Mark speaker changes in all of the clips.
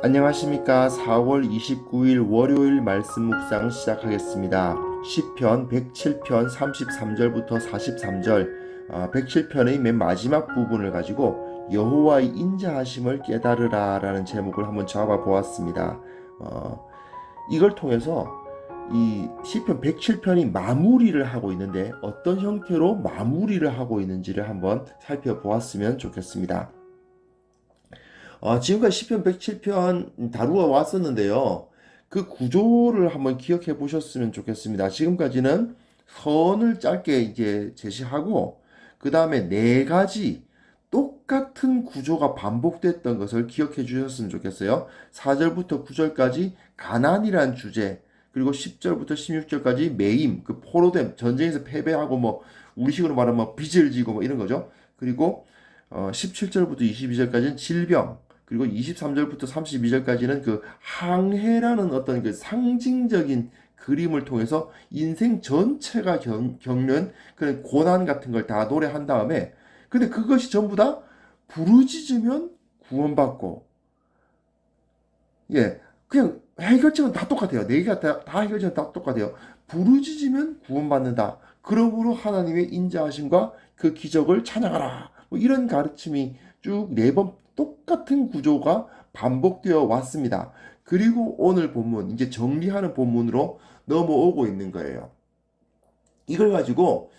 Speaker 1: 안녕하십니까. 4월 29일 월요일 말씀 묵상 시작하겠습니다. 시편 107편 33절부터 43절, 107편의 맨 마지막 부분을 가지고 여호와의 인자하심을 깨달으라 라는 제목을 한번 잡아 보았습니다. 이걸 통해서 이 시편 107편이 마무리를 하고 있는데 어떤 형태로 마무리를 하고 있는지를 한번 살펴보았으면 좋겠습니다. 지금까지 시편 107편 다루어 왔었는데요. 그 구조를 한번 기억해 보셨으면 좋겠습니다. 지금까지는 선을 짧게 이제 제시하고, 그 다음에 네 가지 똑같은 구조가 반복됐던 것을 기억해 주셨으면 좋겠어요. 4절부터 9절까지 가난이란 주제, 그리고 10절부터 16절까지 매임, 그 포로됨, 전쟁에서 패배하고 뭐 우리식으로 말하면 뭐 빚을 지고 뭐 이런 거죠. 그리고 17절부터 22절까지는 질병, 그리고 23절부터 32절까지는 그 항해라는 어떤 그 상징적인 그림을 통해서 인생 전체가 겪는 그런 고난 같은 걸 다 노래한 다음에, 근데 그것이 전부 다 부르짖으면 구원받고, 예, 그냥 해결책은 다 똑같아요. 네 개가 다 해결책은 다 똑같아요. 부르짖으면 구원받는다. 그러므로 하나님의 인자하심과 그 기적을 찬양하라. 뭐 이런 가르침이 쭉 네 번 똑같은 구조가 반복되어 왔습니다. 그리고 오늘 본문, 이제 정리하는 본문으로 넘어오고 있는 거예요. 이걸 가지고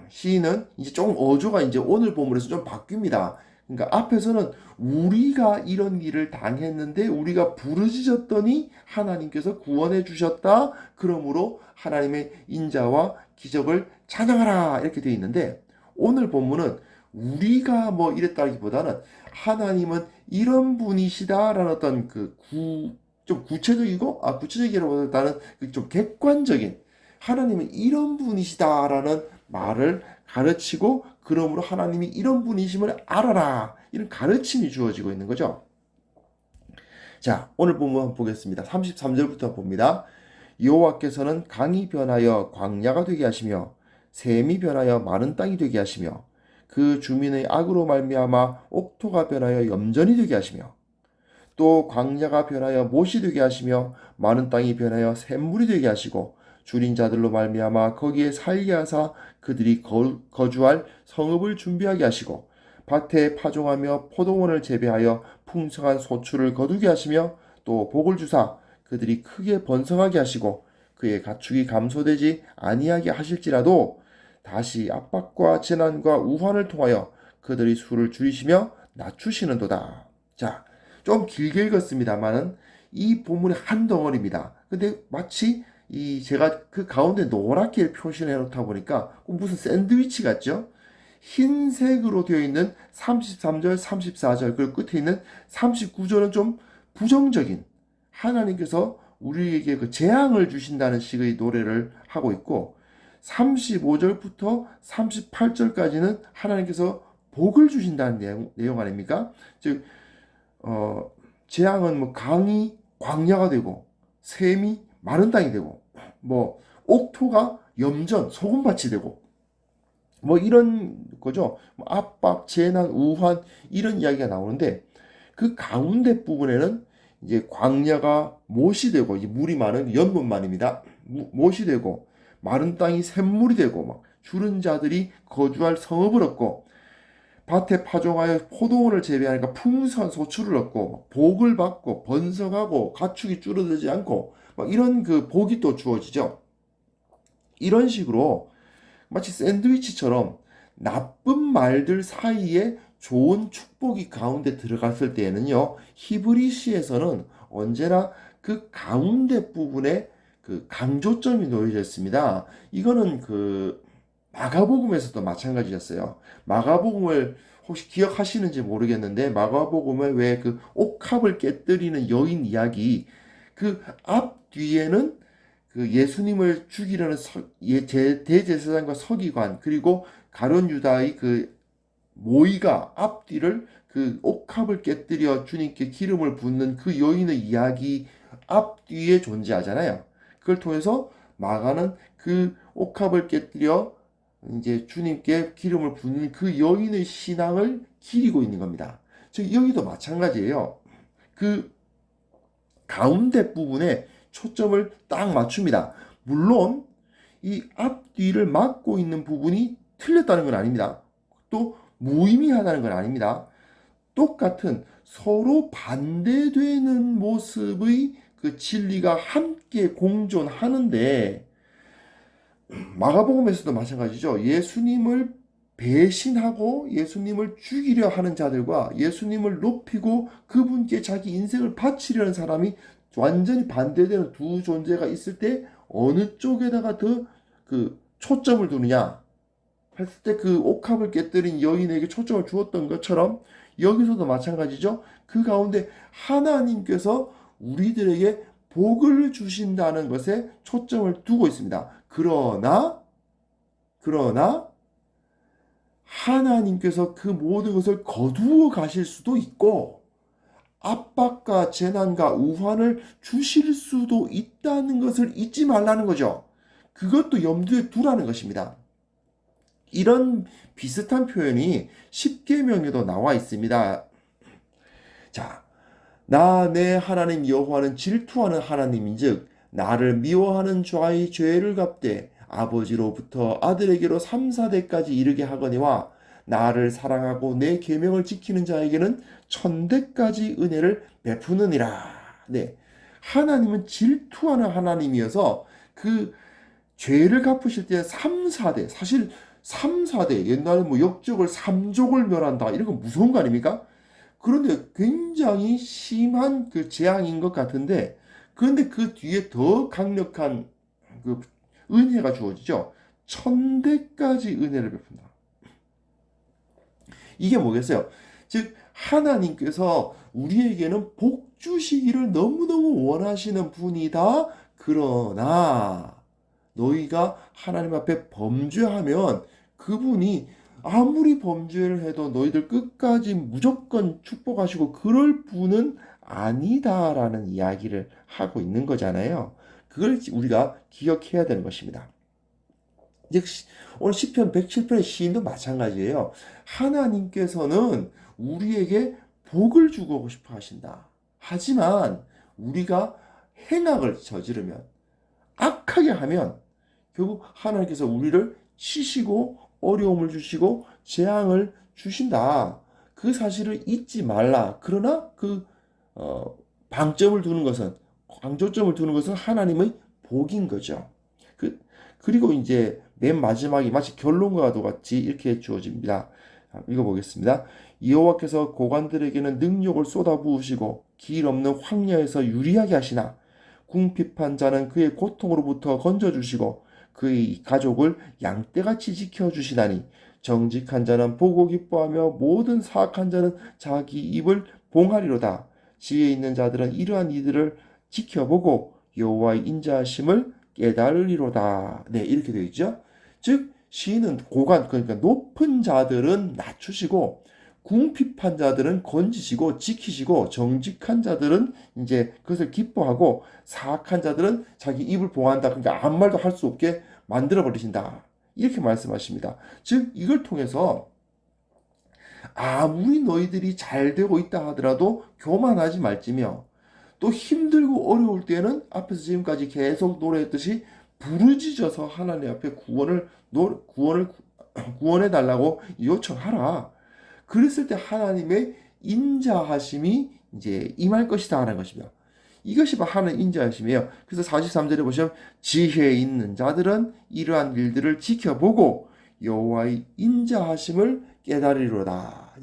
Speaker 1: 시인은 이제 조금 어조가 이제 오늘 본문에서 좀 바뀝니다. 그러니까 앞에서는 우리가 이런 일을 당했는데 우리가 부르짖었더니 하나님께서 구원해 주셨다. 그러므로 하나님의 인자와 기적을 찬양하라. 이렇게 되어 있는데, 오늘 본문은 우리가 뭐 이랬다기보다는 하나님은 이런 분이시다라는 어떤 좀 구체적이고, 구체적이라기보다는 좀 객관적인, 하나님은 이런 분이시다라는 말을 가르치고, 그러므로 하나님이 이런 분이심을 알아라, 이런 가르침이 주어지고 있는 거죠. 자, 오늘 본문 한번 보겠습니다. 33절부터 봅니다. 여호와께서는 강이 변하여 광야가 되게 하시며 샘이 변하여 마른 땅이 되게 하시며 그 주민의 악으로 말미암아 옥토가 변하여 염전이 되게 하시며 또 광야가 변하여 못이 되게 하시며 마른 땅이 변하여 샘물이 되게 하시고 줄인 자들로 말미암아 거기에 살게 하사 그들이 거주할 성읍을 준비하게 하시고 밭에 파종하며 포도원을 재배하여 풍성한 소출을 거두게 하시며 또 복을 주사 그들이 크게 번성하게 하시고 그의 가축이 감소되지 아니하게 하실지라도 다시 압박과 재난과 우환을 통하여 그들의 수를 줄이시며 낮추시는도다. 자, 좀 길게 읽었습니다만은 이 본문의 한 덩어리입니다. 근데 마치 제가 그 가운데 노랗게 표시를 해놓다 보니까 무슨 샌드위치 같죠? 흰색으로 되어 있는 33절, 34절, 그리고 끝에 있는 39절은 좀 부정적인, 하나님께서 우리에게 그 재앙을 주신다는 식의 노래를 하고 있고, 35절부터 38절까지는 하나님께서 복을 주신다는 내용 아닙니까? 즉, 재앙은 뭐 강이 광야가 되고, 샘이 마른 땅이 되고, 뭐 옥토가 염전, 소금밭이 되고, 뭐 이런 거죠. 압박, 재난, 우환 이런 이야기가 나오는데, 그 가운데 부분에는 이제 광야가 못이 되고, 이제 물이 많은 연못만입니다. 못이 되고 마른 땅이 샘물이 되고 막 주른 자들이 거주할 성읍을 얻고 밭에 파종하여 포도원을 재배하니까 풍성한 소출을 얻고 복을 받고 번성하고 가축이 줄어들지 않고 막 이런 그 복이 또 주어지죠. 이런 식으로 마치 샌드위치처럼 나쁜 말들 사이에 좋은 축복이 가운데 들어갔을 때에는요, 히브리시에서는 언제나 그 가운데 부분에 그 강조점이 놓여져 있습니다. 이거는 그 마가복음에서도 마찬가지였어요. 마가복음을 혹시 기억하시는지 모르겠는데, 마가복음에 왜 그 옥합을 깨뜨리는 여인 이야기, 그 앞뒤에는 그 예수님을 죽이려는 대제사장과 서기관, 그리고 가룟 유다의 그 모이가 앞뒤를 그 옥합을 깨뜨려 주님께 기름을 붓는 그 여인의 이야기 앞뒤에 존재하잖아요. 그걸 통해서 마가는 그 옥합을 깨뜨려 이제 주님께 기름을 붓는 그 여인의 신앙을 기리고 있는 겁니다. 즉 여기도 마찬가지예요. 그 가운데 부분에 초점을 딱 맞춥니다. 물론 이 앞뒤를 막고 있는 부분이 틀렸다는 건 아닙니다. 또 무의미하다는 건 아닙니다. 똑같은 서로 반대되는 모습의 그 진리가 함께 공존하는데, 마가복음에서도 마찬가지죠. 예수님을 배신하고 예수님을 죽이려 하는 자들과 예수님을 높이고 그분께 자기 인생을 바치려는 사람이 완전히 반대되는 두 존재가 있을 때 어느 쪽에다가 더 그 초점을 두느냐 했을 때 그 옥합을 깨뜨린 여인에게 초점을 주었던 것처럼 여기서도 마찬가지죠. 그 가운데 하나님께서 우리들에게 복을 주신다는 것에 초점을 두고 있습니다. 그러나 하나님께서 그 모든 것을 거두어 가실 수도 있고 압박과 재난과 우환을 주실 수도 있다는 것을 잊지 말라는 거죠. 그것도 염두에 두라는 것입니다. 이런 비슷한 표현이 십계명에도 나와 있습니다. 자, 나 내 하나님 여호와는 질투하는 하나님인즉 나를 미워하는 자의 죄를 갚되 아버지로부터 아들에게로 3, 4대까지 이르게 하거니와 나를 사랑하고 내 계명을 지키는 자에게는 1000대까지 은혜를 베푸느니라. 네. 하나님은 질투하는 하나님이어서 그 죄를 갚으실 때 3, 4대, 사실 3, 4대, 옛날에 뭐 역적을 3족을 멸한다. 이런 건 무서운 거 아닙니까? 그런데 굉장히 심한 그 재앙인 것 같은데, 그런데 그 뒤에 더 강력한 그 은혜가 주어지죠. 1000대까지 은혜를 베푼다. 이게 뭐겠어요? 즉, 하나님께서 우리에게는 복 주시기를 너무너무 원하시는 분이다. 그러나, 너희가 하나님 앞에 범죄하면 그분이 아무리 범죄를 해도 너희들 끝까지 무조건 축복하시고 그럴 분은 아니다라는 이야기를 하고 있는 거잖아요. 그걸 우리가 기억해야 되는 것입니다. 즉 오늘 시편 107편의 시인도 마찬가지예요. 하나님께서는 우리에게 복을 주고 싶어 하신다. 하지만 우리가 행악을 저지르면, 악하게 하면 결국 하나님께서 우리를 치시고 어려움을 주시고 재앙을 주신다. 그 사실을 잊지 말라. 그러나 그 방점을 두는 것은, 강조점을 두는 것은 하나님의 복인 거죠. 그리고 이제 맨 마지막이 마치 결론과도 같이 이렇게 주어집니다. 읽어보겠습니다. 여호와께서 고관들에게는 능력을 쏟아부으시고 길 없는 황야에서 유리하게 하시나 궁핍한 자는 그의 고통으로부터 건져주시고 그의 가족을 양떼같이 지켜주시다니 정직한 자는 보고 기뻐하며 모든 사악한 자는 자기 입을 봉하리로다. 지혜 있는 자들은 이러한 이들을 지켜보고 여호와의 인자하심을 깨달으리로다. 네, 이렇게 되어 있죠. 즉 시인은 고관, 그러니까 높은 자들은 낮추시고 궁핍한 자들은 건지시고 지키시고 정직한 자들은 이제 그것을 기뻐하고 사악한 자들은 자기 입을 봉한다. 그러니까 아무 말도 할 수 없게 만들어 버리신다. 이렇게 말씀하십니다. 즉 이걸 통해서 아무리 너희들이 잘 되고 있다 하더라도 교만하지 말지며 또 힘들고 어려울 때는 앞에서 지금까지 계속 노래했듯이 부르짖어서 하나님 앞에 구원해 달라고 요청하라. 그랬을 때 하나님의 인자하심이 이제 임할 것이다 하는 것입니다. 이것이 바로 하나님의 인자하심이에요. 그래서 43절에 보시면 지혜 있는 자들은 이러한 일들을 지켜보고 여호와의 인자하심을 깨달으리로다.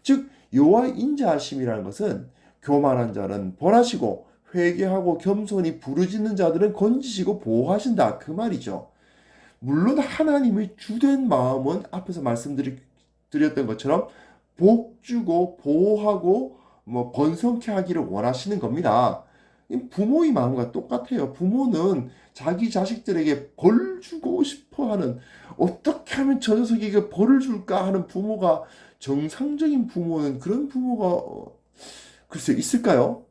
Speaker 1: 즉 여호와의 인자하심이라는 것은 교만한 자는 벌하시고 회개하고 겸손히 부르짖는 자들은 건지시고 보호하신다. 그 말이죠. 물론 하나님의 주된 마음은 앞에서 말씀드렸던 것처럼 복 주고 보호하고 뭐 번성케 하기를 원하시는 겁니다. 부모의 마음과 똑같아요. 부모는 자기 자식들에게 벌 주고 싶어 하는, 어떻게 하면 저 녀석에게 벌을 줄까 하는 부모가, 정상적인 부모는 그런 부모가 글쎄 있을까요?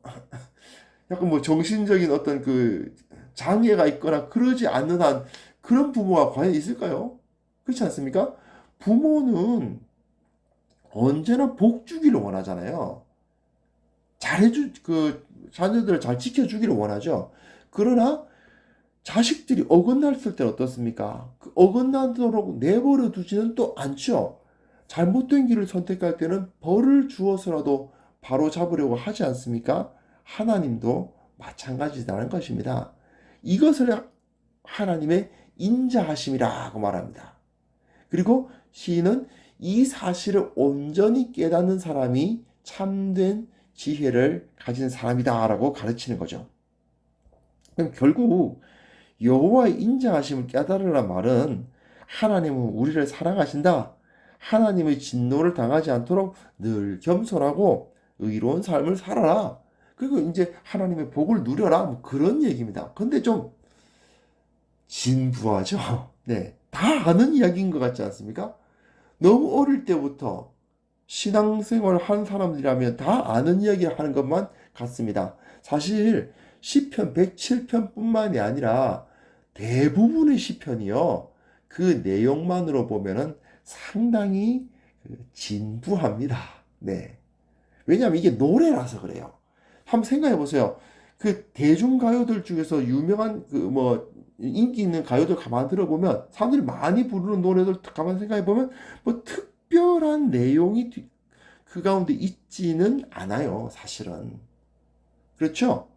Speaker 1: 약간 뭐 정신적인 어떤 그 장애가 있거나 그러지 않는 한 그런 부모가 과연 있을까요? 그렇지 않습니까? 부모는 언제나 복 주기를 원하잖아요. 자녀들을 잘 지켜주기를 원하죠. 그러나 자식들이 어긋났을 때는 어떻습니까? 그 어긋나도록 내버려 두지는 또 않죠. 잘못된 길을 선택할 때는 벌을 주어서라도 바로 잡으려고 하지 않습니까? 하나님도 마찬가지라는 것입니다. 이것을 하나님의 인자하심이라고 말합니다. 그리고 시인은 이 사실을 온전히 깨닫는 사람이 참된 지혜를 가진 사람이다라고 가르치는 거죠. 그럼 결국 여호와의 인자하심을 깨달으란 말은 하나님은 우리를 사랑하신다. 하나님의 진노를 당하지 않도록 늘 겸손하고 의로운 삶을 살아라. 그리고 이제 하나님의 복을 누려라. 뭐 그런 얘기입니다. 근데 좀 진부하죠. 네. 다 아는 이야기인 것 같지 않습니까? 너무 어릴 때부터 신앙생활을 한 사람들이라면 다 아는 이야기를 하는 것만 같습니다. 사실 시편 107편뿐만이 아니라 대부분의 시편이요. 그 내용만으로 보면은 상당히 진부합니다. 네. 왜냐하면 이게 노래라서 그래요. 한번 생각해 보세요. 그 대중가요들 중에서 유명한 인기 있는 가요들 가만 들어보면 사람들이 많이 부르는 노래들 가만 생각해 보면 뭐 특별한 내용이 그 가운데 있지는 않아요. 사실은. 그렇죠?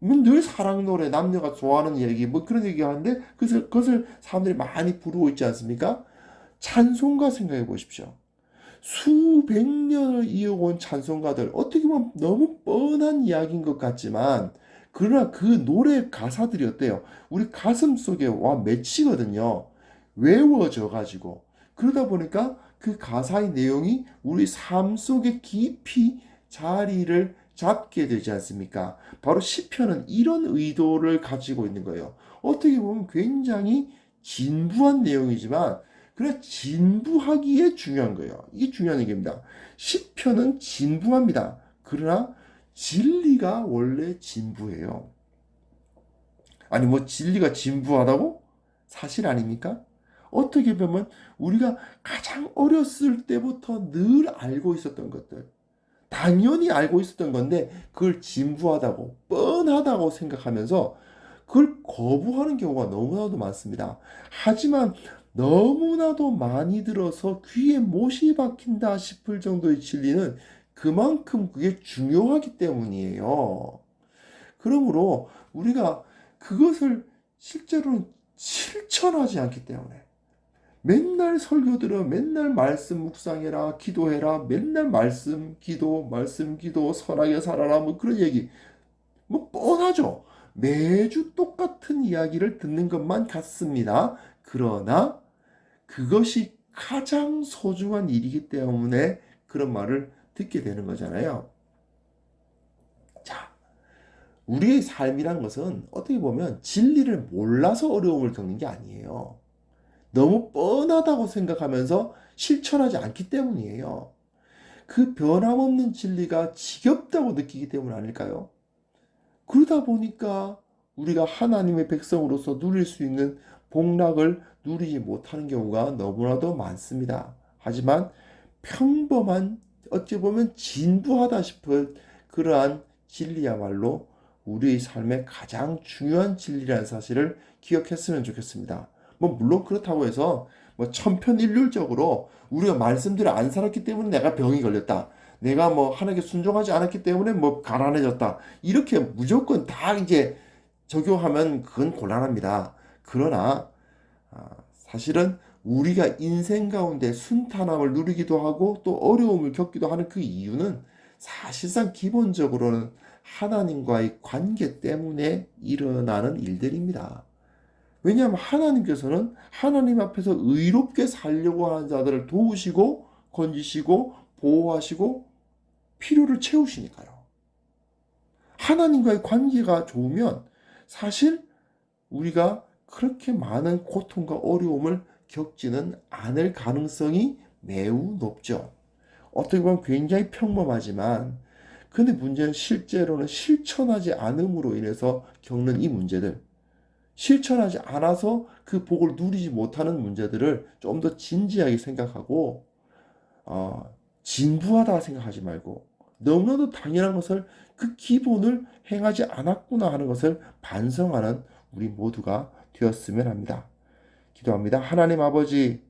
Speaker 1: 늘 사랑 노래, 남녀가 좋아하는 얘기, 뭐 그런 얘기 하는데 그것을 사람들이 많이 부르고 있지 않습니까? 찬송가 생각해 보십시오. 수백 년을 이어온 찬송가들, 어떻게 보면 너무 뻔한 이야기인 것 같지만, 그러나 그 노래 가사들이 어때요? 우리 가슴 속에 와 맺히거든요. 외워져 가지고. 그러다 보니까 그 가사의 내용이 우리 삶 속에 깊이 자리를 잡게 되지 않습니까? 바로 시편은 이런 의도를 가지고 있는 거예요. 어떻게 보면 굉장히 진부한 내용이지만 그래 진부하기에 중요한 거예요. 이게 중요한 얘기입니다. 시편은 진부합니다. 그러나 진리가 원래 진부해요. 아니 뭐 진리가 진부하다고? 사실 아닙니까? 어떻게 보면 우리가 가장 어렸을 때부터 늘 알고 있었던 것들, 당연히 알고 있었던 건데 그걸 진부하다고 뻔하다고 생각하면서 그걸 거부하는 경우가 너무나도 많습니다. 하지만 너무나도 많이 들어서 귀에 못이 박힌다 싶을 정도의 진리는 그만큼 그게 중요하기 때문이에요. 그러므로 우리가 그것을 실제로는 실천하지 않기 때문에 맨날 설교 들어, 맨날 말씀 묵상해라, 기도해라, 맨날 말씀, 기도, 선하게 살아라, 뭐 그런 얘기. 뭐 뻔하죠. 매주 똑같은 이야기를 듣는 것만 같습니다. 그러나 그것이 가장 소중한 일이기 때문에 그런 말을 듣게 되는 거잖아요. 자, 우리의 삶이란 것은 어떻게 보면 진리를 몰라서 어려움을 겪는 게 아니에요. 너무 뻔하다고 생각하면서 실천하지 않기 때문이에요. 그 변함없는 진리가 지겹다고 느끼기 때문 아닐까요? 그러다 보니까 우리가 하나님의 백성으로서 누릴 수 있는 복락을 누리지 못하는 경우가 너무나도 많습니다. 하지만 평범한 어찌 보면 진부하다 싶은 그러한 진리야말로 우리의 삶의 가장 중요한 진리라는 사실을 기억했으면 좋겠습니다. 뭐 물론 그렇다고 해서 뭐 천편일률적으로 우리가 말씀대로 안 살았기 때문에 내가 병이 걸렸다. 내가 뭐 하나님께 순종하지 않았기 때문에 뭐 가난해졌다. 이렇게 무조건 다 이제 적용하면 그건 곤란합니다. 그러나 사실은 우리가 인생 가운데 순탄함을 누리기도 하고 또 어려움을 겪기도 하는 그 이유는 사실상 기본적으로는 하나님과의 관계 때문에 일어나는 일들입니다. 왜냐하면 하나님께서는 하나님 앞에서 의롭게 살려고 하는 자들을 도우시고 건지시고 보호하시고 필요를 채우시니까요. 하나님과의 관계가 좋으면 사실 우리가 그렇게 많은 고통과 어려움을 겪지는 않을 가능성이 매우 높죠. 어떻게 보면 굉장히 평범하지만 근데 문제는 실제로는 실천하지 않음으로 인해서 겪는 이 문제들, 실천하지 않아서 그 복을 누리지 못하는 문제들을 좀 더 진지하게 생각하고 진부하다 생각하지 말고 너무나도 당연한 것을 그 기본을 행하지 않았구나 하는 것을 반성하는 우리 모두가 되었으면 합니다. 기도합니다. 하나님 아버지,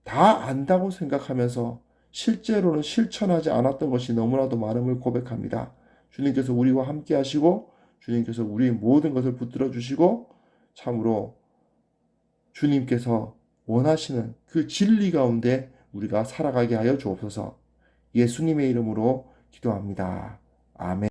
Speaker 1: 다 안다고 생각하면서 실제로는 실천하지 않았던 것이 너무나도 많음을 고백합니다. 주님께서 우리와 함께 하시고 주님께서 우리의 모든 것을 붙들어 주시고 참으로 주님께서 원하시는 그 진리 가운데 우리가 살아가게 하여 주옵소서. 예수님의 이름으로 기도합니다. 아멘.